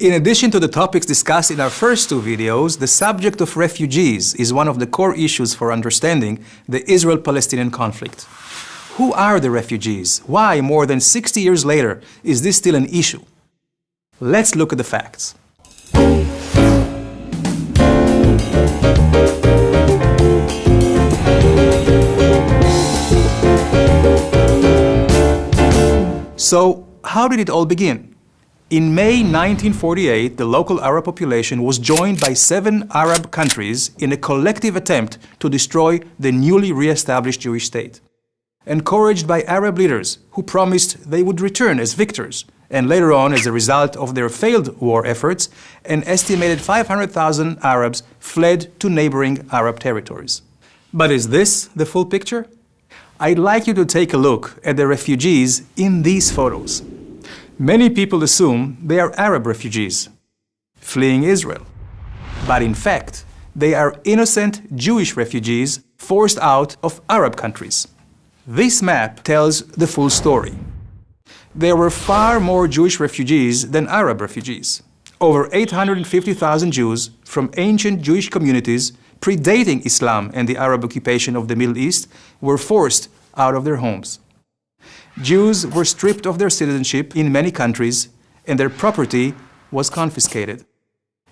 In addition to the topics discussed in our first two videos, the subject of refugees is one of the core issues for understanding the Israel-Palestinian conflict. Who are the refugees? Why, more than 60 years later, is this still an issue? Let's look at the facts. So, how did it all begin? In May 1948, the local Arab population was joined by 7 Arab countries in a collective attempt to destroy the newly re-established Jewish state. Encouraged by Arab leaders who promised they would return as victors, and later on, as a result of their failed war efforts, an estimated 500,000 Arabs fled to neighboring Arab territories. But is this the full picture? I'd like you to take a look at the refugees in these photos. Many people assume they are Arab refugees, fleeing Israel. But in fact, they are innocent Jewish refugees forced out of Arab countries. This map tells the full story. There were far more Jewish refugees than Arab refugees. Over 850,000 Jews from ancient Jewish communities predating Islam and the Arab occupation of the Middle East were forced out of their homes. Jews were stripped of their citizenship in many countries, and their property was confiscated.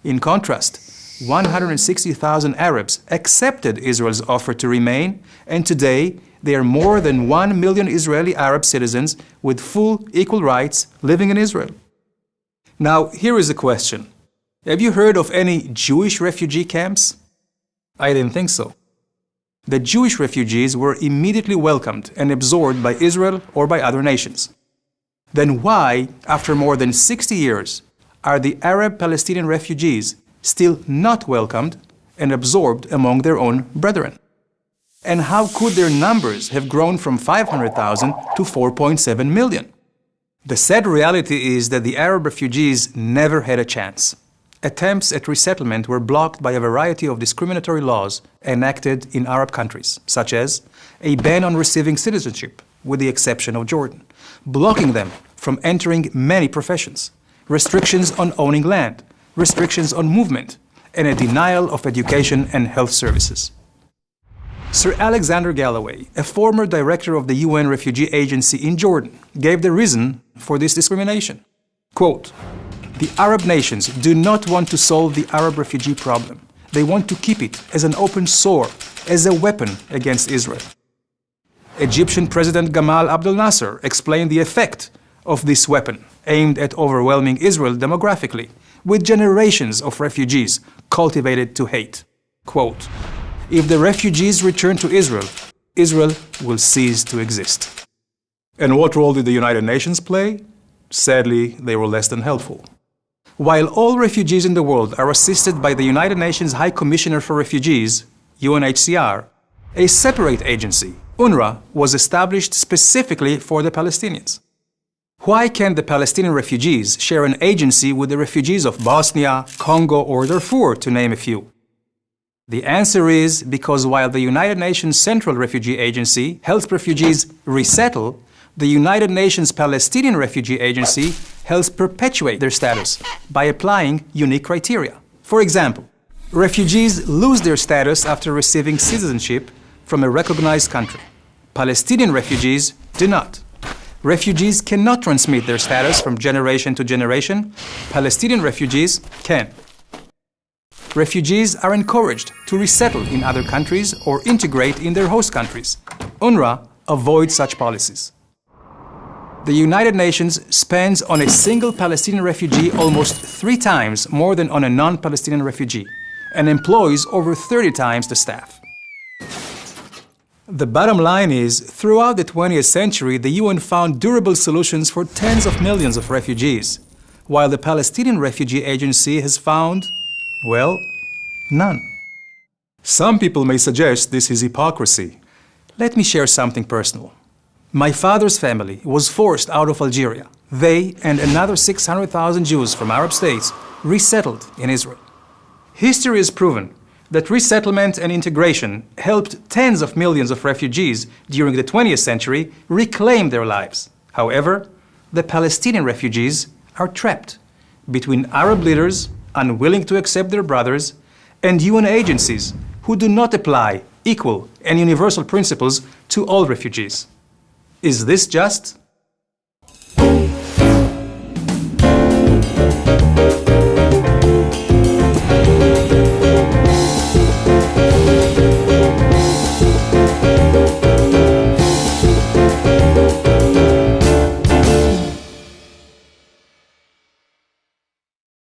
In contrast, 160,000 Arabs accepted Israel's offer to remain, and today there are more than 1 million Israeli Arab citizens with full equal rights living in Israel. Now, here is a question. Have you heard of any Jewish refugee camps? I didn't think so. The Jewish refugees were immediately welcomed and absorbed by Israel or by other nations. Then why, after more than 60 years, are the Arab-Palestinian refugees still not welcomed and absorbed among their own brethren? And how could their numbers have grown from 500,000 to 4.7 million? The sad reality is that the Arab refugees never had a chance. Attempts at resettlement were blocked by a variety of discriminatory laws enacted in Arab countries, such as a ban on receiving citizenship, with the exception of Jordan, blocking them from entering many professions, restrictions on owning land, restrictions on movement, and a denial of education and health services. Sir Alexander Galloway, a former director of the UN Refugee Agency in Jordan, gave the reason for this discrimination. Quote, "The Arab nations do not want to solve the Arab refugee problem. They want to keep it as an open sore, as a weapon against Israel." Egyptian President Gamal Abdel Nasser explained the effect of this weapon, aimed at overwhelming Israel demographically, with generations of refugees cultivated to hate. Quote, "If the refugees return to Israel, Israel will cease to exist." And what role did the United Nations play? Sadly, they were less than helpful. While all refugees in the world are assisted by the United Nations High Commissioner for Refugees, UNHCR, a separate agency, UNRWA, was established specifically for the Palestinians. Why can't the Palestinian refugees share an agency with the refugees of Bosnia, Congo, or Darfur, to name a few? The answer is because while the United Nations Central Refugee Agency helps refugees resettle, the United Nations Palestinian Refugee Agency helps perpetuate their status by applying unique criteria. For example, refugees lose their status after receiving citizenship from a recognized country. Palestinian refugees do not. Refugees cannot transmit their status from generation to generation. Palestinian refugees can. Refugees are encouraged to resettle in other countries or integrate in their host countries. UNRWA avoids such policies. The United Nations spends on a single Palestinian refugee almost 3 times more than on a non-Palestinian refugee, and employs over 30 times the staff. The bottom line is, throughout the 20th century, the UN found durable solutions for tens of millions of refugees, while the Palestinian Refugee Agency has found, well, none. Some people may suggest this is hypocrisy. Let me share something personal. My father's family was forced out of Algeria. They and another 600,000 Jews from Arab states resettled in Israel. History has proven that resettlement and integration helped tens of millions of refugees during the 20th century reclaim their lives. However, the Palestinian refugees are trapped between Arab leaders unwilling to accept their brothers and UN agencies who do not apply equal and universal principles to all refugees. Is this just?